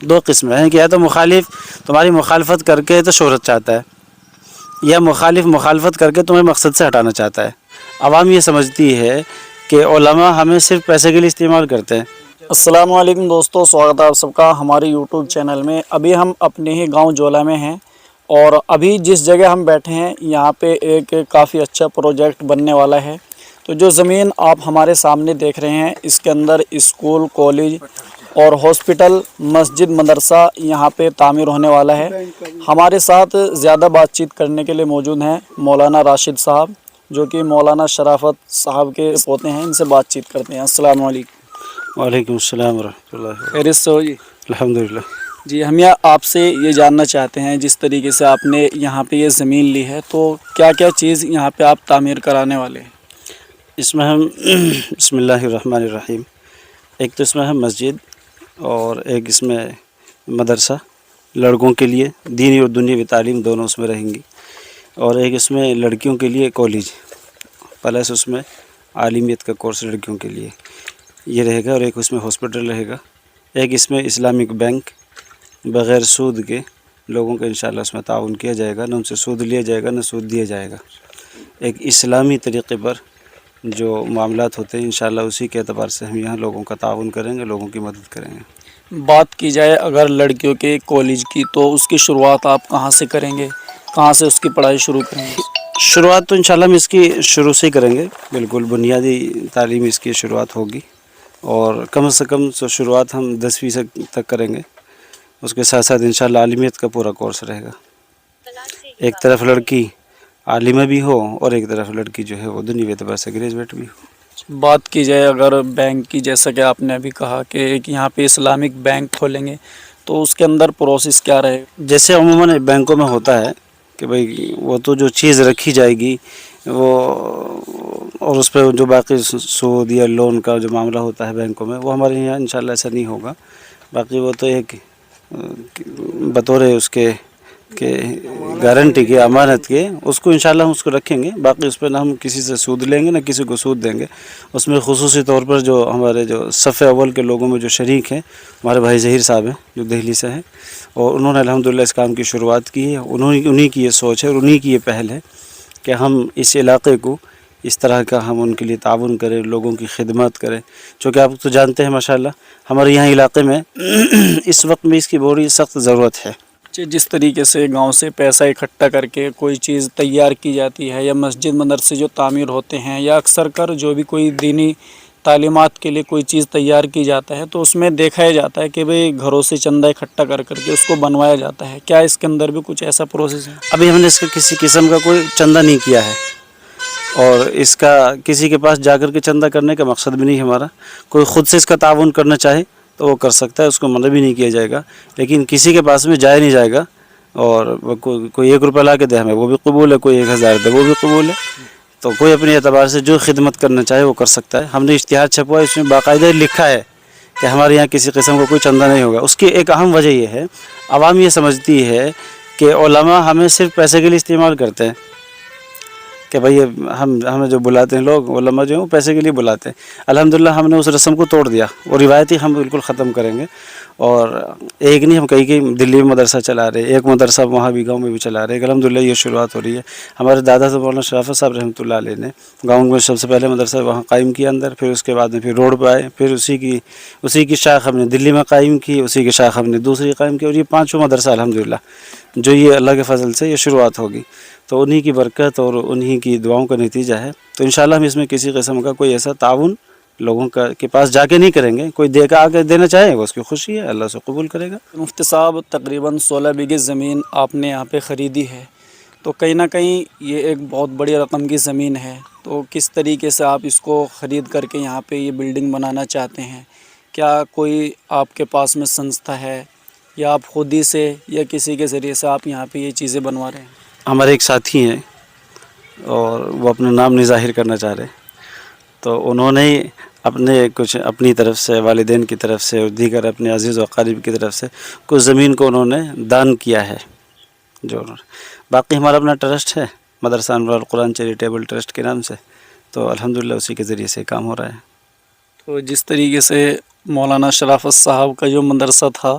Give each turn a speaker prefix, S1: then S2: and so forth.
S1: دو قسمیں ہیں کہ یا تو مخالف تمہاری مخالفت کر کے تو شہرت چاہتا ہے، یا مخالف مخالفت کر کے تمہیں مقصد سے ہٹانا چاہتا ہے۔ عوام یہ سمجھتی ہے کہ علماء ہمیں صرف پیسے کے لیے استعمال کرتے ہیں۔
S2: السلام علیکم دوستو، سواگت ہے آپ سب کا ہمارے یوٹیوب چینل میں۔ ابھی ہم اپنے ہی گاؤں جولا میں ہیں، اور ابھی جس جگہ ہم بیٹھے ہیں یہاں پہ ایک کافی اچھا پروجیکٹ بننے والا ہے۔ تو جو زمین آپ ہمارے سامنے دیکھ رہے ہیں، اس کے اندر اسکول، کالج اور ہاسپٹل، مسجد، مدرسہ یہاں پہ تعمیر ہونے والا ہے۔ ہمارے ساتھ زیادہ بات چیت کرنے کے لیے موجود ہیں مولانا راشد صاحب، جو کہ مولانا شرافت صاحب کے پوتے ہیں۔ ان سے بات چیت کرتے ہیں۔ السلام علیکم۔
S1: وعلیکم السلام ورحمۃ اللہ۔
S2: خیریت سے ہو جی؟
S1: الحمدللہ۔
S2: جی، ہم آپ سے یہ جاننا چاہتے ہیں، جس طریقے سے آپ نے یہاں پہ یہ زمین لی ہے، تو کیا کیا چیز یہاں پہ آپ تعمیر کرانے والے ہیں؟
S1: اس میں ہم بسم اللہ الرحمن الرحیم، ایک تو اس میں ہم مسجد، اور ایک اس میں مدرسہ لڑکوں کے لیے، دینی اور دنیاوی تعلیم دونوں اس میں رہیں گی، اور ایک اس میں لڑکیوں کے لیے کالج پلس اس میں عالمیت کا کورس لڑکیوں کے لیے یہ رہے گا، اور ایک اس میں ہاسپٹل رہے گا، ایک اس میں اسلامک بینک بغیر سود کے لوگوں کا انشاءاللہ اس میں تعاون کیا جائے گا، نہ ان سے سود لیا جائے گا نہ سود دیا جائے گا۔ ایک اسلامی طریقے پر جو معاملات ہوتے ہیں انشاءاللہ اسی کے اعتبار سے ہم یہاں لوگوں کا تعاون کریں گے، لوگوں کی مدد کریں گے۔
S2: بات کی جائے اگر لڑکیوں کے کالج کی، تو اس کی شروعات آپ کہاں سے کریں گے؟ کہاں سے اس کی پڑھائی شروع کریں گے؟
S1: شروعات تو انشاءاللہ ہم اس کی شروع سے ہی کریں گے، بالکل بنیادی تعلیم اس کی شروعات ہوگی، اور کم سے کم شروعات ہم 10ویں سے تک کریں گے۔ اس کے ساتھ ساتھ انشاءاللہ عالمیت کا پورا کورس رہے گا، ایک طرف لڑکی عالمہ بھی ہو اور ایک طرف لڑکی جو ہے وہ دنیوی اعتبار سے گریجویٹ بھی ہو۔
S2: بات کی جائے اگر بینک کی، جیسا کہ آپ نے ابھی کہا کہ ایک یہاں پہ اسلامک بینک کھولیں گے، تو اس کے اندر پروسیس کیا رہے گا؟
S1: جیسے عموماً بینکوں میں ہوتا ہے کہ بھئی وہ تو جو چیز رکھی جائے گی وہ، اور اس پہ جو باقی سود یا لون کا جو معاملہ ہوتا ہے بینکوں میں، وہ ہمارے یہاں انشاءاللہ ایسا نہیں ہوگا۔ باقی وہ تو ایک بطور اس کے کہ گارنٹی کے، امانت کے، اس کو انشاءاللہ ہم اس کو رکھیں گے۔ باقی اس پہ نہ ہم کسی سے سود لیں گے نہ کسی کو سود دیں گے۔ اس میں خصوصی طور پر جو ہمارے جو صف اول کے لوگوں میں جو شریک ہیں، ہمارے بھائی ظہیر صاحب ہیں جو دہلی سے ہیں، اور انہوں نے الحمدللہ اس کام کی شروعات کی ہے۔ انہی کی یہ سوچ ہے اور انہی کی یہ پہل ہے کہ ہم اس علاقے کو اس طرح کا ہم ان کے لیے تعاون کریں، لوگوں کی خدمات کریں، چونکہ آپ تو جانتے ہیں ماشاءاللہ ہمارے یہاں علاقے میں اس وقت میں اس کی بڑی سخت ضرورت ہے۔
S2: جس طریقے سے گاؤں سے پیسہ اکٹھا کر کے کوئی چیز تیار کی جاتی ہے، یا مسجد مدرسے جو تعمیر ہوتے ہیں، یا اکثر کر جو بھی کوئی دینی تعلیمات کے لیے کوئی چیز تیار کی جاتا ہے، تو اس میں دیکھا جاتا ہے کہ بھئی گھروں سے چندہ اکٹھا کر کے اس کو بنوایا جاتا ہے۔ کیا اس کے اندر بھی کچھ ایسا پروسیس ہے؟
S1: ابھی ہم نے اس کا کسی قسم کا کوئی چندہ نہیں کیا ہے، اور اس کا کسی کے پاس جا کر کے چندہ کرنے کا مقصد بھی نہیں ہمارا۔ کوئی خود سے اس کا تعاون کرنا چاہے تو وہ کر سکتا ہے، اس کو منع بھی نہیں کیا جائے گا، لیکن کسی کے پاس میں جایا نہیں جائے گا، اور کوئی 1 روپیہ لا کے دے ہمیں وہ بھی قبول ہے، کوئی 1000 دے وہ بھی قبول ہے۔ تو کوئی اپنے اعتبار سے جو خدمت کرنا چاہے وہ کر سکتا ہے۔ ہم نے اشتہار چھپوا ہے، اس میں باقاعدہ لکھا ہے کہ ہمارے یہاں کسی قسم کا کوئی چندہ نہیں ہوگا۔ اس کی ایک اہم وجہ یہ ہے، عوام یہ سمجھتی ہے کہ علماء ہمیں صرف پیسے کے لیے استعمال کرتے ہیں، کہ بھئی ہمیں جو بلاتے ہیں لوگ، علماء جو ہیں وہ پیسے کے لیے بلاتے ہیں۔ الحمدللہ ہم نے اس رسم کو توڑ دیا، وہ روایتی ہم بالکل ختم کریں گے، اور ایک نہیں ہم کئی دلی میں مدرسہ چلا رہے، ایک مدرسہ وہاں بھی گاؤں میں بھی چلا رہے، الحمدللہ یہ شروعات ہو رہی ہے۔ ہمارے دادا صاحب مولانا شرافت صاحب رحمۃ اللہ علیہ نے گاؤں میں سب سے پہلے مدرسہ وہاں قائم کیا اندر، پھر اس کے بعد میں پھر روڈ پہ آئے، پھر اسی کی شاخ ہم نے دلی میں قائم کی، اسی کی شاخ ہم نے دوسری قائم کی، اور یہ 5واں مدرسہ الحمدللہ جو یہ اللہ کے فضل سے یہ شروعات ہوگی، تو انہی کی برکت اور انہی کی دعاؤں کا نتیجہ ہے۔ تو انشاءاللہ ہم اس میں کسی قسم کا کوئی ایسا تعاون لوگوں کے پاس جا کے نہیں کریں گے۔ کوئی دے کا آگے دینا چاہے وہ اس کی خوشی ہے، اللہ سے قبول کرے گا۔
S2: مفتی صاحب، تقریباً 16 بیگھے زمین آپ نے یہاں پہ خریدی ہے، تو کہیں نہ کہیں یہ ایک بہت بڑی رقم کی زمین ہے، تو کس طریقے سے آپ اس کو خرید کر کے یہاں پہ یہ بلڈنگ بنانا چاہتے ہیں؟ کیا کوئی آپ کے پاس میں سنستھا ہے، یا آپ خود ہی سے یا کسی کے ذریعے سے آپ یہاں پہ یہ چیزیں بنوا رہے ہیں؟
S1: ہمارے ایک ساتھی ہیں اور وہ اپنا نام نہیں ظاہر کرنا چاہ رہے، تو انہوں نے کچھ اپنی طرف سے، والدین کی طرف سے اور دیگر اپنے عزیز و اقارب کی طرف سے کچھ زمین کو انہوں نے دان کیا ہے۔ باقی ہمارا اپنا ٹرسٹ ہے، مدرسہ انوار القرآن چیریٹیبل ٹرسٹ کے نام سے، تو الحمدللہ اسی کے ذریعے سے کام ہو رہا ہے۔
S2: تو جس طریقے سے مولانا شرافت صاحب کا جو مدرسہ تھا